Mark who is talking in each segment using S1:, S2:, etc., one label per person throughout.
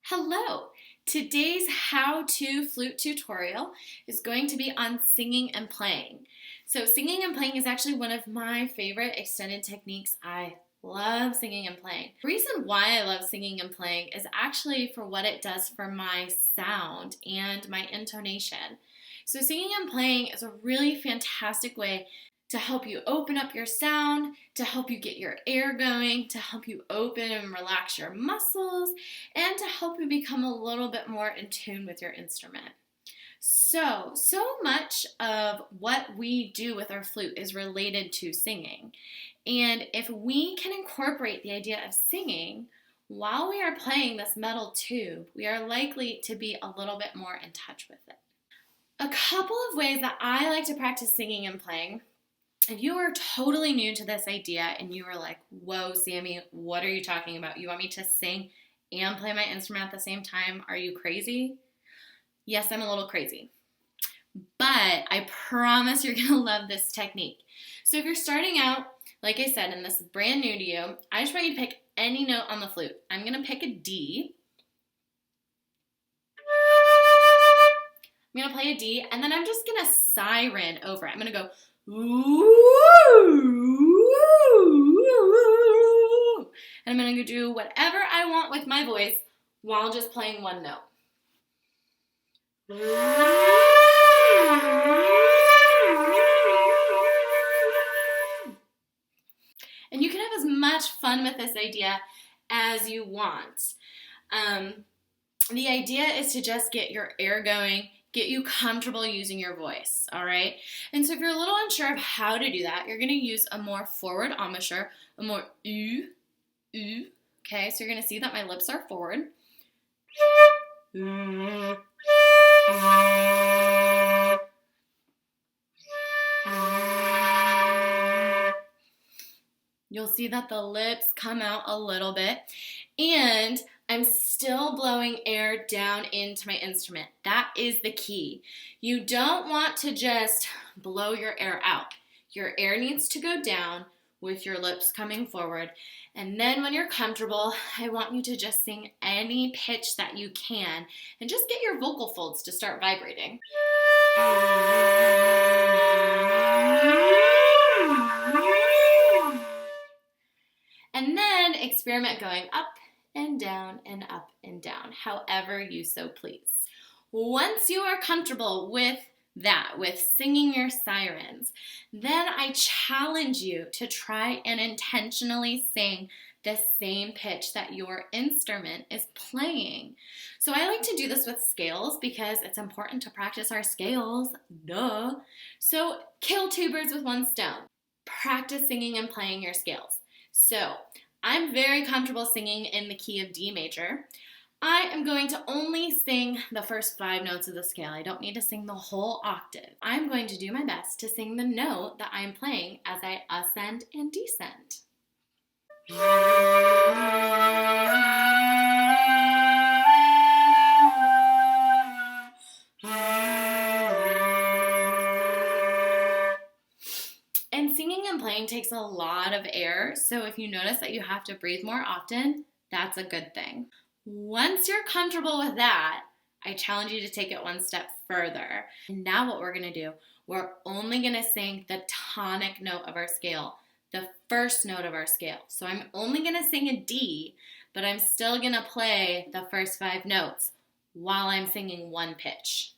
S1: Hello! Today's how-to flute tutorial is going to be on singing and playing. So singing and playing is actually one of my favorite extended techniques. I love singing and playing. The reason why I love singing and playing is actually for what it does for my sound and my intonation. So singing and playing is a really fantastic way to help you open up your sound, to help you get your air going, to help you open and relax your muscles, and to help you become a little bit more in tune with your instrument. So much of what we do with our flute is related to singing. And if we can incorporate the idea of singing while we are playing this metal tube, we are likely to be a little bit more in touch with it. A couple of ways that I like to practice singing and playing. If you are totally new to this idea and you are like, whoa, Sammy, what are you talking about? You want me to sing and play my instrument at the same time? Are you crazy? Yes, I'm a little crazy. But I promise you're going to love this technique. So if you're starting out, like I said, and this is brand new to you, I just want you to pick any note on the flute. I'm going to pick a D. I'm going to play a D, and then I'm just going to siren over it. I'm going to go, ooh, and I'm going to do whatever I want with my voice while just playing one note. And you can have as much fun with this idea as you want. The idea is to just get your air going, get you comfortable using your voice, all right? And so if you're a little unsure of how to do that, you're going to use a more forward embouchure, a more ooh, ooh, okay? So you're going to see that my lips are forward. You'll see that the lips come out a little bit, and I'm still blowing air down into my instrument. That is the key. You don't want to just blow your air out. Your air needs to go down with your lips coming forward. And then when you're comfortable, I want you to just sing any pitch that you can and just get your vocal folds to start vibrating. And then experiment going up and down and up and down, however you so please. Once you are comfortable with that, with singing your sirens, then I challenge you to try and intentionally sing the same pitch that your instrument is playing. So I like to do this with scales because it's important to practice our scales, duh. So kill two birds with one stone. Practice singing and playing your scales. So I'm very comfortable singing in the key of D major. I am going to only sing the first 5 notes of the scale. I don't need to sing the whole octave. I'm going to do my best to sing the note that I'm playing as I ascend and descend. And singing and playing takes a lot of air, so if you notice that you have to breathe more often, that's a good thing. Once you're comfortable with that, I challenge you to take it one step further. And now what we're going to do, we're only going to sing the tonic note of our scale, the first note of our scale. So I'm only going to sing a D, but I'm still going to play the first 5 notes while I'm singing one pitch.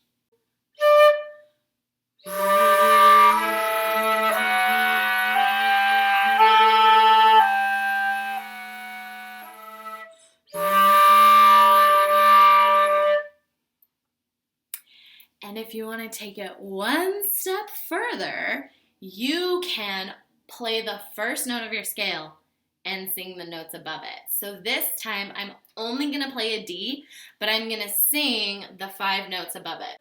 S1: And if you want to take it one step further, you can play the first note of your scale and sing the notes above it. So this time I'm only going to play a D, but I'm going to sing the 5 notes above it.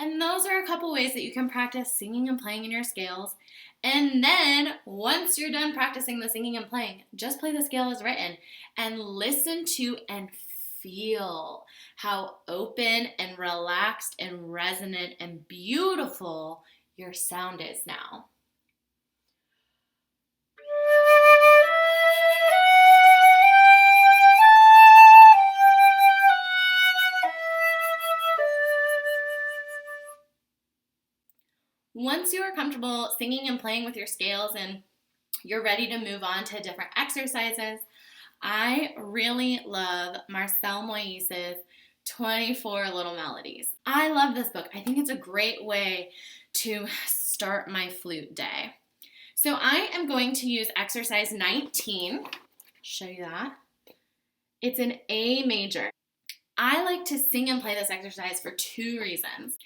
S1: And those are a couple ways that you can practice singing and playing in your scales. And then once you're done practicing the singing and playing, just play the scale as written and listen to and feel how open and relaxed and resonant and beautiful your sound is now. Once you are comfortable singing and playing with your scales and you're ready to move on to different exercises, I really love Marcel Moïse's 24 Little Melodies. I love this book. I think it's a great way to start my flute day. So I am going to use exercise 19. Show you that. It's an A major. I like to sing and play this exercise for 2 reasons.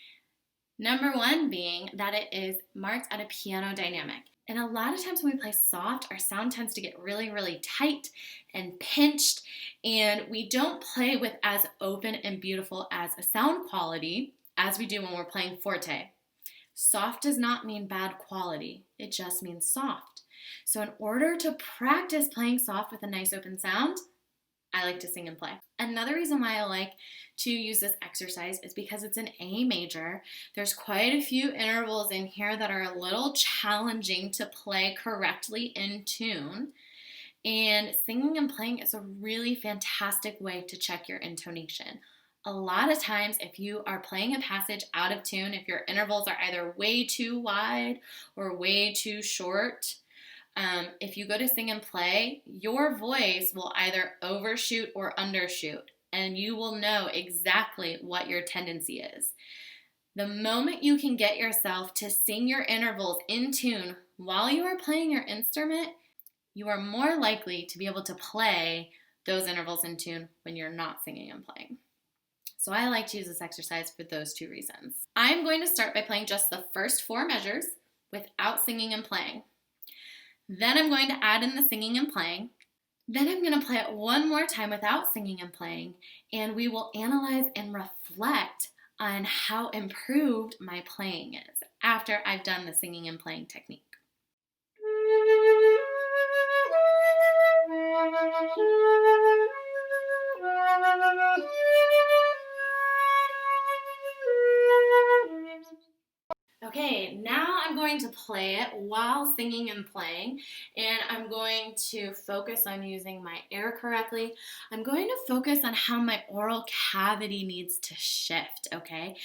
S1: Number 1 being that it is marked at a piano dynamic. And a lot of times when we play soft, our sound tends to get really, really tight and pinched, and we don't play with as open and beautiful as a sound quality as we do when we're playing forte. Soft does not mean bad quality. It just means soft. So in order to practice playing soft with a nice open sound, I like to sing and play. Another reason why I like to use this exercise is because it's an A major. There's quite a few intervals in here that are a little challenging to play correctly in tune. And singing and playing is a really fantastic way to check your intonation. A lot of times, if you are playing a passage out of tune, if your intervals are either way too wide or way too short, if you go to sing and play, your voice will either overshoot or undershoot, and you will know exactly what your tendency is. The moment you can get yourself to sing your intervals in tune while you are playing your instrument, you are more likely to be able to play those intervals in tune when you're not singing and playing. So I like to use this exercise for those 2 reasons. I'm going to start by playing just the first 4 measures without singing and playing. Then I'm going to add in the singing and playing. Then I'm going to play it one more time without singing and playing, and we will analyze and reflect on how improved my playing is after I've done the singing and playing technique. Okay, now I'm going to play it while singing and playing, and I'm going to focus on using my air correctly. I'm going to focus on how my oral cavity needs to shift, okay?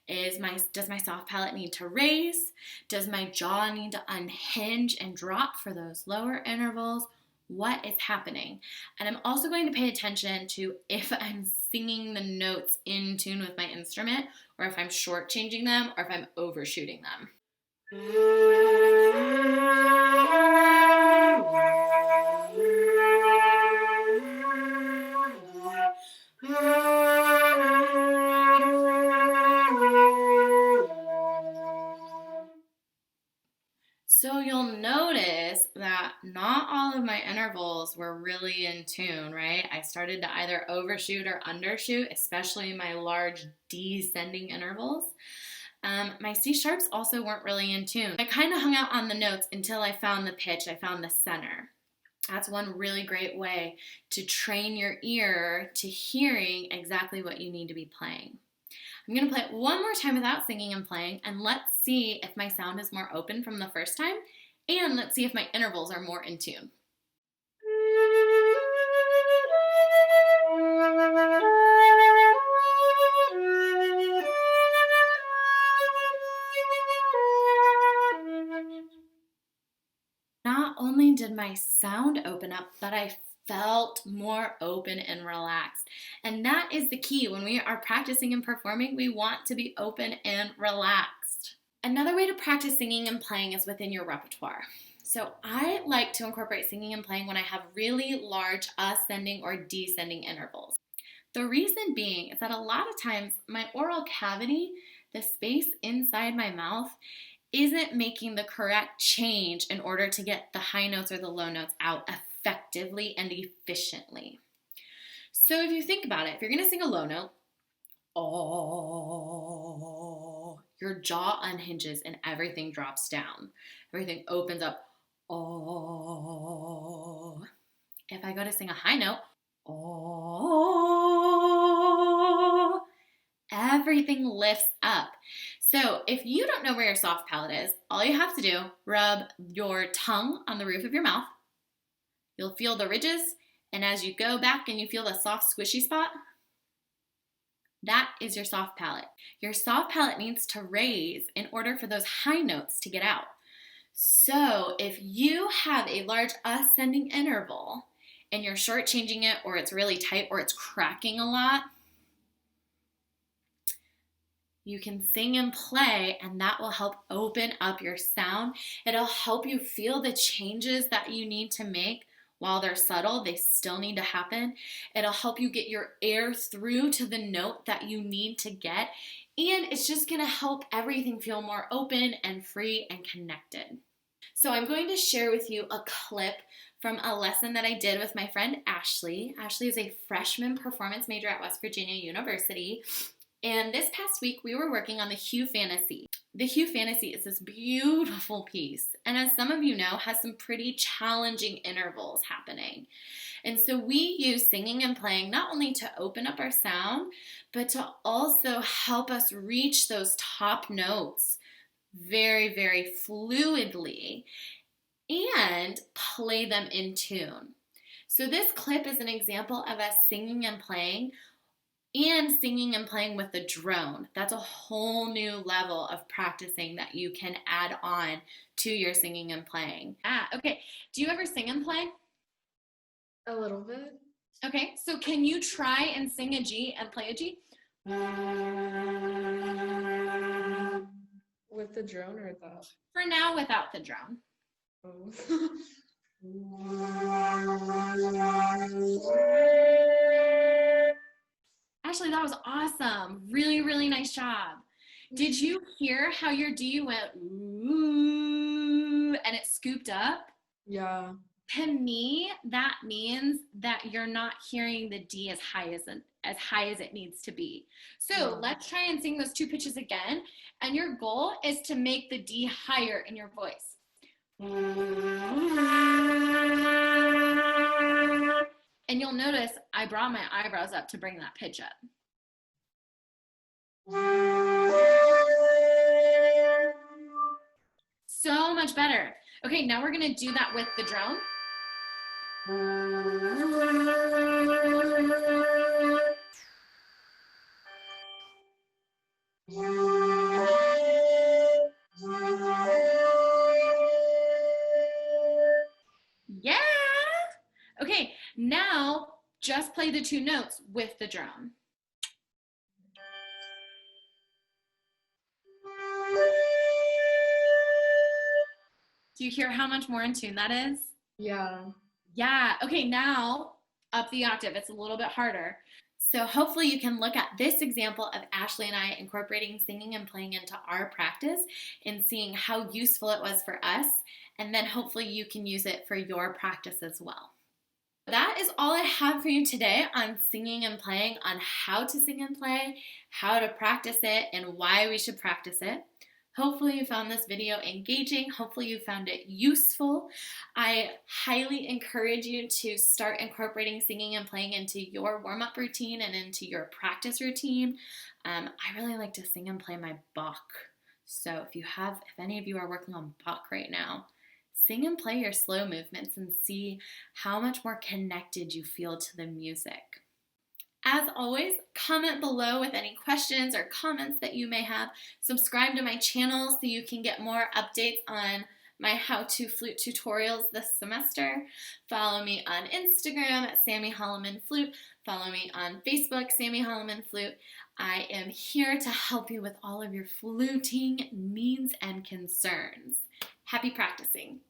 S1: Does my soft palate need to raise? Does my jaw need to unhinge and drop for those lower intervals? What is happening? And I'm also going to pay attention to if I'm singing the notes in tune with my instrument, or if I'm shortchanging them, or if I'm overshooting them. So you'll notice that not all of my intervals were really in tune, right? I started to either overshoot or undershoot, especially my large descending intervals. My C sharps also weren't really in tune. I kind of hung out on the notes until I found the pitch, I found the center. That's one really great way to train your ear to hearing exactly what you need to be playing. I'm going to play it one more time without singing and playing, and let's see if my sound is more open from the first time, and let's see if my intervals are more in tune. Not only did my sound open up, but I felt more open and relaxed. And that is the key. When we are practicing and performing, we want to be open and relaxed. Another way to practice singing and playing is within your repertoire. So I like to incorporate singing and playing when I have really large ascending or descending intervals. The reason being is that a lot of times my oral cavity, the space inside my mouth, isn't making the correct change in order to get the high notes or the low notes out effectively and efficiently. So if you think about it, if you're going to sing a low note, oh, your jaw unhinges and everything drops down. Everything opens up, oh. If I go to sing a high note, oh, everything lifts up. So if you don't know where your soft palate is, all you have to do, rub your tongue on the roof of your mouth. You'll feel the ridges, and as you go back and you feel the soft squishy spot, that is your soft palate. Your soft palate needs to raise in order for those high notes to get out. So if you have a large ascending interval and you're shortchanging it, or it's really tight, or it's cracking a lot, you can sing and play, and that will help open up your sound. It'll help you feel the changes that you need to make. While they're subtle, they still need to happen. It'll help you get your air through to the note that you need to get. And it's just gonna help everything feel more open and free and connected. So I'm going to share with you a clip from a lesson that I did with my friend Ashley. Ashley is a freshman performance major at West Virginia University. And this past week, we were working on the Hue Fantasy. The Hue Fantasy is this beautiful piece, and as some of you know, has some pretty challenging intervals happening. And so we use singing and playing not only to open up our sound, but to also help us reach those top notes very, very fluidly and play them in tune. So this clip is an example of us singing and playing with the drone. That's a whole new level of practicing that you can add on to your singing and playing. Okay. Do you ever sing and play?
S2: A little bit.
S1: Okay, so can you try and sing a G and play a G?
S2: With the drone or without?
S1: For now, without the drone.
S2: Oh.
S1: Ashley, that was awesome. Really, really nice job. Did you hear how your D went ooh and it scooped up?
S2: Yeah.
S1: To me, that means that you're not hearing the D as high as it needs to be. So let's try and sing those two pitches again. And your goal is to make the D higher in your voice. And you'll notice I brought my eyebrows up to bring that pitch up. So much better. Okay, now we're gonna do that with the drone. Yeah! Okay, now just play the two notes with the drone. Do you hear how much more in tune that is?
S2: Yeah.
S1: Yeah. Okay, now up the octave. It's a little bit harder. So hopefully you can look at this example of Ashley and I incorporating singing and playing into our practice and seeing how useful it was for us. And then hopefully you can use it for your practice as well. That is all I have for you today on singing and playing, on how to sing and play, how to practice it, and why we should practice it. Hopefully you found this video engaging. Hopefully you found it useful. I highly encourage you to start incorporating singing and playing into your warm-up routine and into your practice routine. I really like to sing and play my Bach. So if any of you are working on Bach right now, sing and play your slow movements and see how much more connected you feel to the music. As always, comment below with any questions or comments that you may have. Subscribe to my channel so you can get more updates on my how-to flute tutorials this semester. Follow me on Instagram at Sammy Holloman Flute. Follow me on Facebook, Sammy Holloman Flute. I am here to help you with all of your fluting needs and concerns. Happy practicing.